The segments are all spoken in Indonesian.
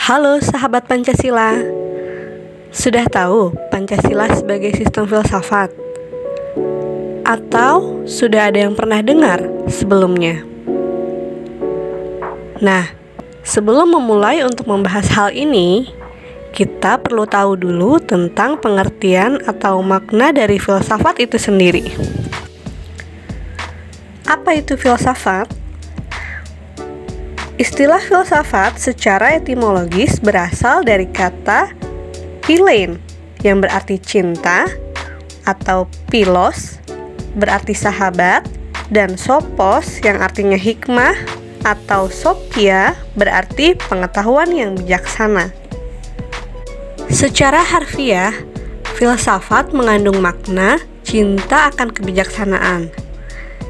Halo sahabat Pancasila. Sudah tahu Pancasila sebagai sistem filsafat? Atau sudah ada yang pernah dengar sebelumnya? Nah, sebelum memulai untuk membahas hal ini, kita perlu tahu dulu tentang pengertian atau makna dari filsafat itu sendiri. Apa itu filsafat? Istilah filsafat secara etimologis berasal dari kata philein yang berarti cinta, atau philos berarti sahabat, dan sophos yang artinya hikmah, atau sophia berarti pengetahuan yang bijaksana. Secara harfiah, filsafat mengandung makna cinta akan kebijaksanaan.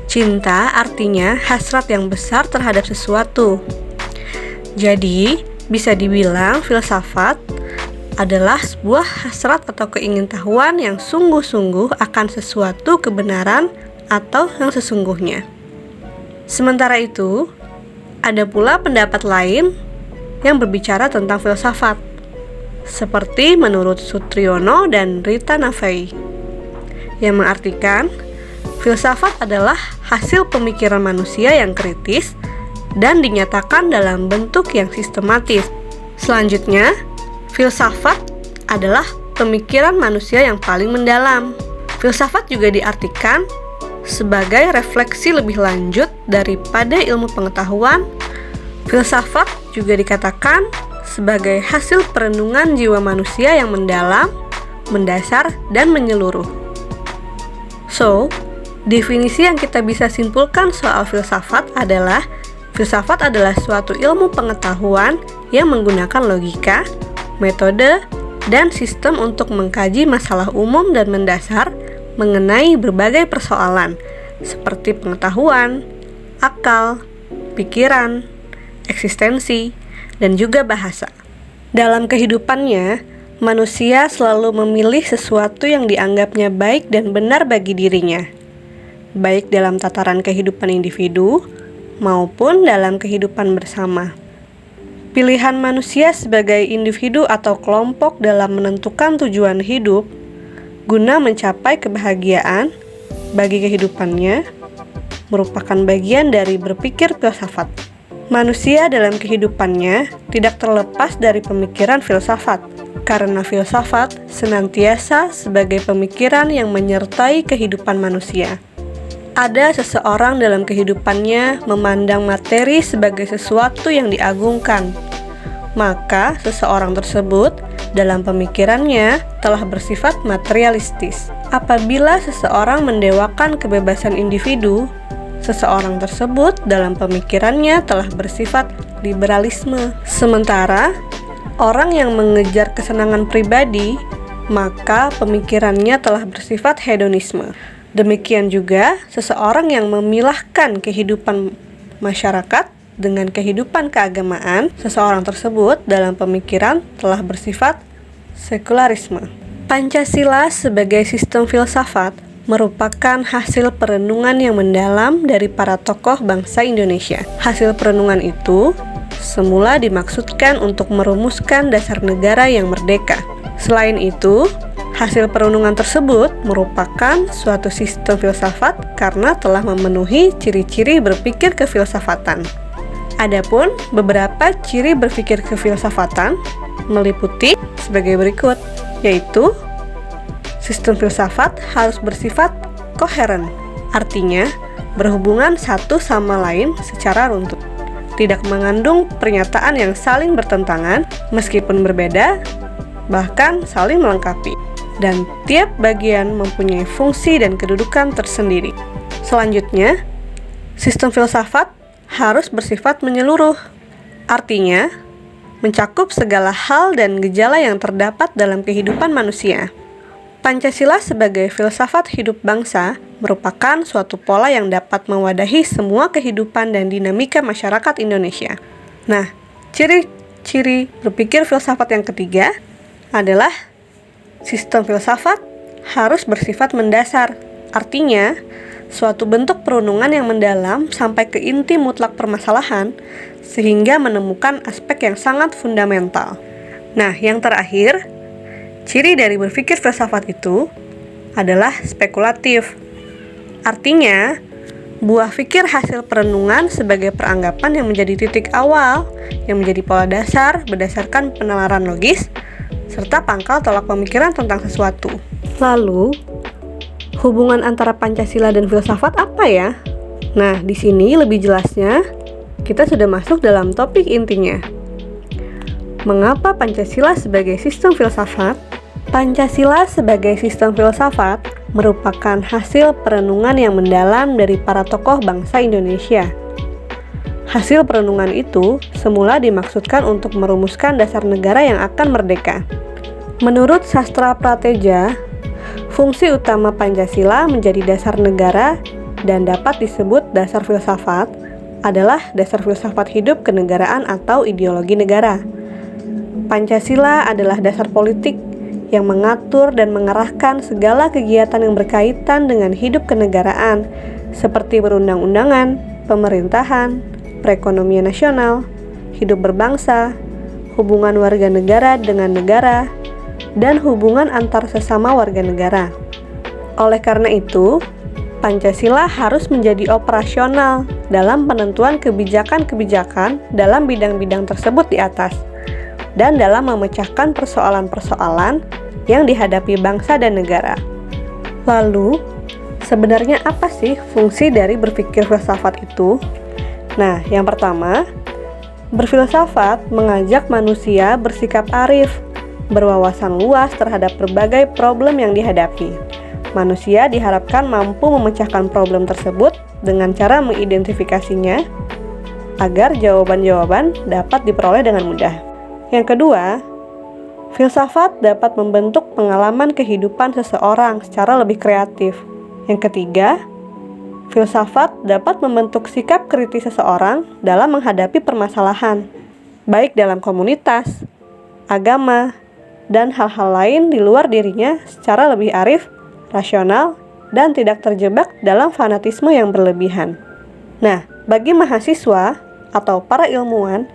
Cinta artinya hasrat yang besar terhadap sesuatu. Jadi, bisa dibilang filsafat adalah sebuah hasrat atau keingintahuan yang sungguh-sungguh akan sesuatu kebenaran atau yang sesungguhnya. Sementara itu, ada pula pendapat lain yang berbicara tentang filsafat, seperti menurut Sutriyono dan Rita Nafei, yang mengartikan filsafat adalah hasil pemikiran manusia yang kritis dan dinyatakan dalam bentuk yang sistematis. Selanjutnya, filsafat adalah pemikiran manusia yang paling mendalam. Filsafat juga diartikan sebagai refleksi lebih lanjut daripada ilmu pengetahuan. Filsafat juga dikatakan sebagai hasil perenungan jiwa manusia yang mendalam, mendasar, dan menyeluruh. Definisi yang kita bisa simpulkan soal filsafat adalah suatu ilmu pengetahuan yang menggunakan logika, metode, dan sistem untuk mengkaji masalah umum dan mendasar mengenai berbagai persoalan seperti pengetahuan, akal, pikiran, eksistensi, dan juga bahasa. Dalam kehidupannya, manusia selalu memilih sesuatu yang dianggapnya baik dan benar bagi dirinya, baik dalam tataran kehidupan individu maupun dalam kehidupan bersama. Pilihan manusia sebagai individu atau kelompok dalam menentukan tujuan hidup guna mencapai kebahagiaan bagi kehidupannya merupakan bagian dari berpikir filsafat. Manusia dalam kehidupannya tidak terlepas dari pemikiran filsafat, karena filsafat senantiasa sebagai pemikiran yang menyertai kehidupan manusia. Ada seseorang dalam kehidupannya memandang materi sebagai sesuatu yang diagungkan, maka seseorang tersebut dalam pemikirannya telah bersifat materialistis. Apabila seseorang mendewakan kebebasan individu, seseorang tersebut dalam pemikirannya telah bersifat liberalisme. Sementara orang yang mengejar kesenangan pribadi, maka pemikirannya telah bersifat hedonisme. Demikian juga seseorang yang memilahkan kehidupan masyarakat dengan kehidupan keagamaan, seseorang tersebut dalam pemikiran telah bersifat sekularisme. Pancasila sebagai sistem filsafat merupakan hasil perenungan yang mendalam dari para tokoh bangsa Indonesia. Hasil perenungan itu semula dimaksudkan untuk merumuskan dasar negara yang merdeka. Selain itu, hasil perenungan tersebut merupakan suatu sistem filsafat karena telah memenuhi ciri-ciri berpikir kefilsafatan. Adapun beberapa ciri berpikir kefilsafatan meliputi sebagai berikut, yaitu sistem filsafat harus bersifat koheren, artinya berhubungan satu sama lain secara runtut, tidak mengandung pernyataan yang saling bertentangan meskipun berbeda, bahkan saling melengkapi, dan tiap bagian mempunyai fungsi dan kedudukan tersendiri. Selanjutnya, sistem filsafat harus bersifat menyeluruh, artinya mencakup segala hal dan gejala yang terdapat dalam kehidupan manusia. Pancasila sebagai filsafat hidup bangsa merupakan suatu pola yang dapat mewadahi semua kehidupan dan dinamika masyarakat Indonesia. Nah, ciri-ciri berpikir filsafat yang ketiga adalah sistem filsafat harus bersifat mendasar, artinya suatu bentuk perenungan yang mendalam sampai ke inti mutlak permasalahan, sehingga menemukan aspek yang sangat fundamental. Nah, yang terakhir, ciri dari berpikir filsafat itu adalah spekulatif. Artinya, buah pikir hasil perenungan sebagai peranggapan yang menjadi titik awal, yang menjadi pola dasar berdasarkan penalaran logis, serta pangkal tolak pemikiran tentang sesuatu. Lalu, hubungan antara Pancasila dan filsafat apa ya? Nah, di sini lebih jelasnya, kita sudah masuk dalam topik intinya. Mengapa Pancasila sebagai sistem filsafat? Pancasila sebagai sistem filsafat merupakan hasil perenungan yang mendalam dari para tokoh bangsa Indonesia. Hasil perenungan itu semula dimaksudkan untuk merumuskan dasar negara yang akan merdeka. Menurut sastra Prateja, fungsi utama Pancasila menjadi dasar negara dan dapat disebut dasar filsafat adalah dasar filsafat hidup kenegaraan atau ideologi negara. Pancasila adalah dasar politik yang mengatur dan mengarahkan segala kegiatan yang berkaitan dengan hidup kenegaraan, seperti perundang-undangan, pemerintahan, perekonomian nasional, hidup berbangsa, hubungan warga negara dengan negara, dan hubungan antar sesama warga negara. Oleh karena itu, Pancasila harus menjadi operasional dalam penentuan kebijakan-kebijakan dalam bidang-bidang tersebut di atas, dan dalam memecahkan persoalan-persoalan yang dihadapi bangsa dan negara. Lalu, sebenarnya apa sih fungsi dari berpikir filsafat itu? Nah, yang pertama, berfilsafat mengajak manusia bersikap arif, berwawasan luas terhadap berbagai problem yang dihadapi. Manusia diharapkan mampu memecahkan problem tersebut dengan cara mengidentifikasinya agar jawaban-jawaban dapat diperoleh dengan mudah. Yang kedua, filsafat dapat membentuk pengalaman kehidupan seseorang secara lebih kreatif. Yang ketiga, filsafat dapat membentuk sikap kritis seseorang dalam menghadapi permasalahan, baik dalam komunitas, agama, dan hal-hal lain di luar dirinya secara lebih arif, rasional, dan tidak terjebak dalam fanatisme yang berlebihan. Nah, bagi mahasiswa atau para ilmuwan,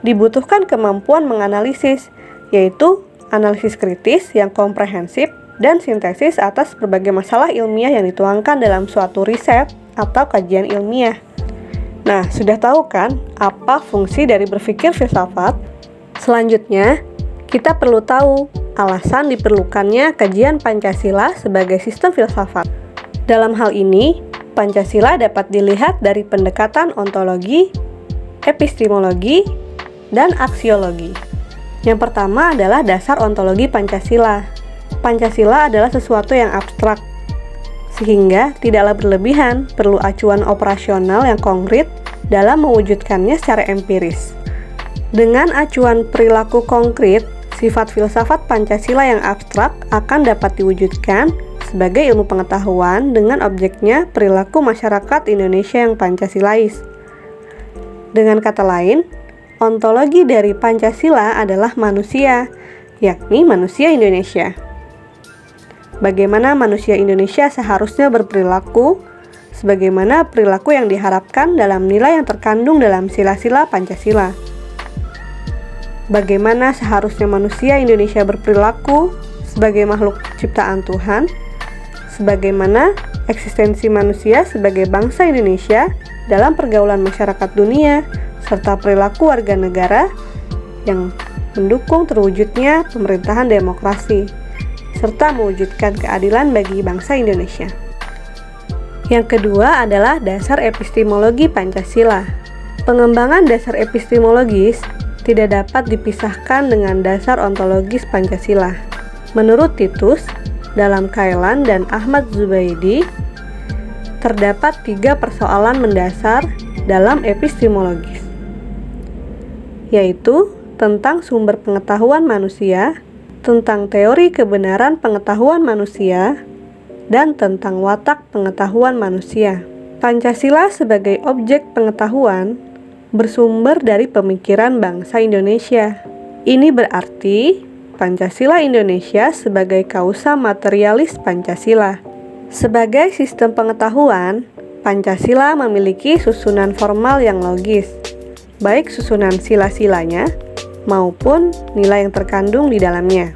dibutuhkan kemampuan menganalisis, yaitu analisis kritis yang komprehensif dan sintesis atas berbagai masalah ilmiah yang dituangkan dalam suatu riset atau kajian ilmiah. Nah, sudah tahu kan apa fungsi dari berpikir filsafat? Selanjutnya, kita perlu tahu alasan diperlukannya kajian Pancasila sebagai sistem filsafat. Dalam hal ini, Pancasila dapat dilihat dari pendekatan ontologi, epistemologi, dan aksiologi. Yang pertama adalah dasar ontologi Pancasila. Pancasila adalah sesuatu yang abstrak, sehingga tidaklah berlebihan, perlu acuan operasional yang konkret dalam mewujudkannya secara empiris. Dengan acuan perilaku konkret, sifat filsafat Pancasila yang abstrak akan dapat diwujudkan sebagai ilmu pengetahuan dengan objeknya perilaku masyarakat Indonesia yang Pancasilais. Dengan kata lain, ontologi dari Pancasila adalah manusia, yakni manusia Indonesia. Bagaimana manusia Indonesia seharusnya berperilaku, sebagaimana perilaku yang diharapkan dalam nilai yang terkandung dalam sila-sila Pancasila. Bagaimana seharusnya manusia Indonesia berperilaku sebagai makhluk ciptaan Tuhan, sebagaimana eksistensi manusia sebagai bangsa Indonesia dalam pergaulan masyarakat dunia, serta perilaku warga negara yang mendukung terwujudnya pemerintahan demokrasi, serta mewujudkan keadilan bagi bangsa Indonesia. Yang kedua adalah dasar epistemologi Pancasila. Pengembangan dasar epistemologis tidak dapat dipisahkan dengan dasar ontologis Pancasila. Menurut Titus, dalam Kailan dan Ahmad Zubaidi, terdapat 3 persoalan mendasar dalam epistemologis, yaitu tentang sumber pengetahuan manusia, tentang teori kebenaran pengetahuan manusia, dan tentang watak pengetahuan manusia. Pancasila sebagai objek pengetahuan bersumber dari pemikiran bangsa Indonesia. Ini berarti Pancasila Indonesia sebagai kausa materialis Pancasila. Sebagai sistem pengetahuan, Pancasila memiliki susunan formal yang logis, baik susunan sila-silanya maupun nilai yang terkandung di dalamnya.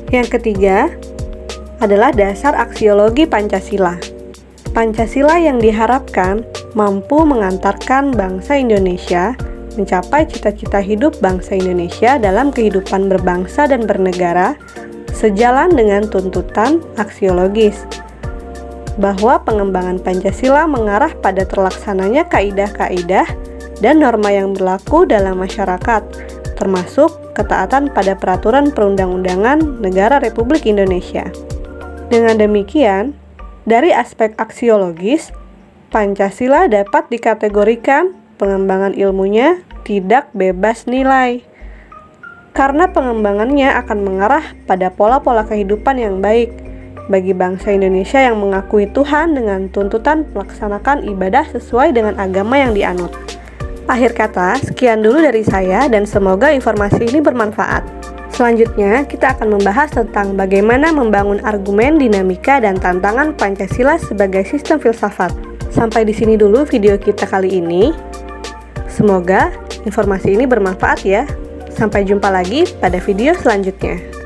Yang ketiga adalah dasar aksiologi Pancasila. Pancasila yang diharapkan mampu mengantarkan bangsa Indonesia mencapai cita-cita hidup bangsa Indonesia dalam kehidupan berbangsa dan bernegara sejalan dengan tuntutan aksiologis, bahwa pengembangan Pancasila mengarah pada terlaksananya kaidah-kaidah dan norma yang berlaku dalam masyarakat, termasuk ketaatan pada peraturan perundang-undangan Negara Republik Indonesia. Dengan demikian, dari aspek aksiologis, Pancasila dapat dikategorikan pengembangan ilmunya tidak bebas nilai, karena pengembangannya akan mengarah pada pola-pola kehidupan yang baik bagi bangsa Indonesia yang mengakui Tuhan dengan tuntutan melaksanakan ibadah sesuai dengan agama yang dianut. Akhir kata, sekian dulu dari saya dan semoga informasi ini bermanfaat. Selanjutnya, kita akan membahas tentang bagaimana membangun argumen, dinamika, dan tantangan Pancasila sebagai sistem filsafat. Sampai di sini dulu video kita kali ini. Semoga informasi ini bermanfaat ya. Sampai jumpa lagi pada video selanjutnya.